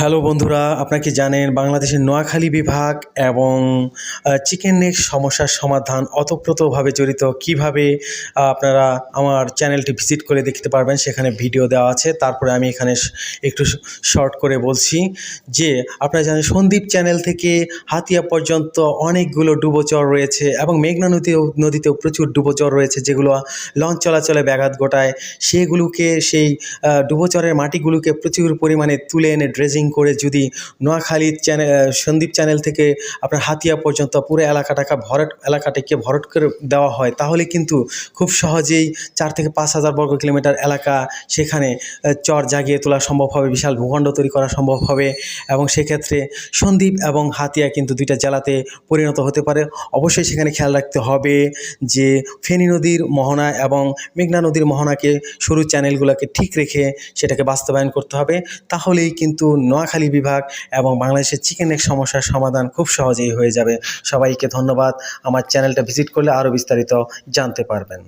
Hello বন্ধুরা, আপনারা কি জানেন বাংলাদেশের নোয়াখালী বিভাগ এবং চিকেন নেক সমস্যার সমাধান ওতপ্রোতভাবে জড়িত। কিভাবে আপনারা আমার চ্যানেলটি ভিজিট করে দেখতে পারবেন, সেখানে ভিডিও দেওয়া আছে। তারপরে আমি এখানে একটু শর্ট করে বলছি যে আপনারা জানেন সন্দ্বীপ চ্যানেল থেকে হাতিয়া পর্যন্ত অনেকগুলো ডুবোচর রয়েছে এবং মেঘনা নদীতেও প্রচুর ডুবোচর রয়েছে, যেগুলো লঞ্চ চলাচলে ব্যাঘাত ঘটায়। সেগুলোকে সেই ডুবোচরের মাটিগুলোকে প্রচুর পরিমাণে তুলে এনে ড্রেজিং করে যদি নোয়াখালীর সন্দ্বীপ চ্যানেল থেকে আপনার হাতিয়া পর্যন্ত পুরো এলাকাটাকে ভরাট করে দেওয়া হয়, তাহলে কিন্তু খুব সহজেই 4 থেকে 5 হাজার বর্গ কিলোমিটার এলাকা সেখানে চর জাগিয়ে তোলা সম্ভব হবে, বিশাল ভূখণ্ড তৈরি করা সম্ভব হবে। এবং সেক্ষেত্রে সন্দ্বীপ এবং হাতিয়া কিন্তু দুইটা জেলাতে পরিণত হতে পারে। অবশ্যই সেখানে খেয়াল রাখতে হবে যে ফেনী নদীর মোহনা এবং মেঘনা নদীর মোহনাকে সরু চ্যানেলগুলোকে ঠিক রেখে সেটাকে বাস্তবায়ন করতে হবে। তাহলেই কিন্তু নোয়াখালী বিভাগ এবং বাংলাদেশের চিকেন নেক সমস্যার সমাধান খুব সহজেই হয়ে যাবে। সবাইকে ধন্যবাদ। আমার চ্যানেলটা ভিজিট করলে আরও বিস্তারিত জানতে পারবেন।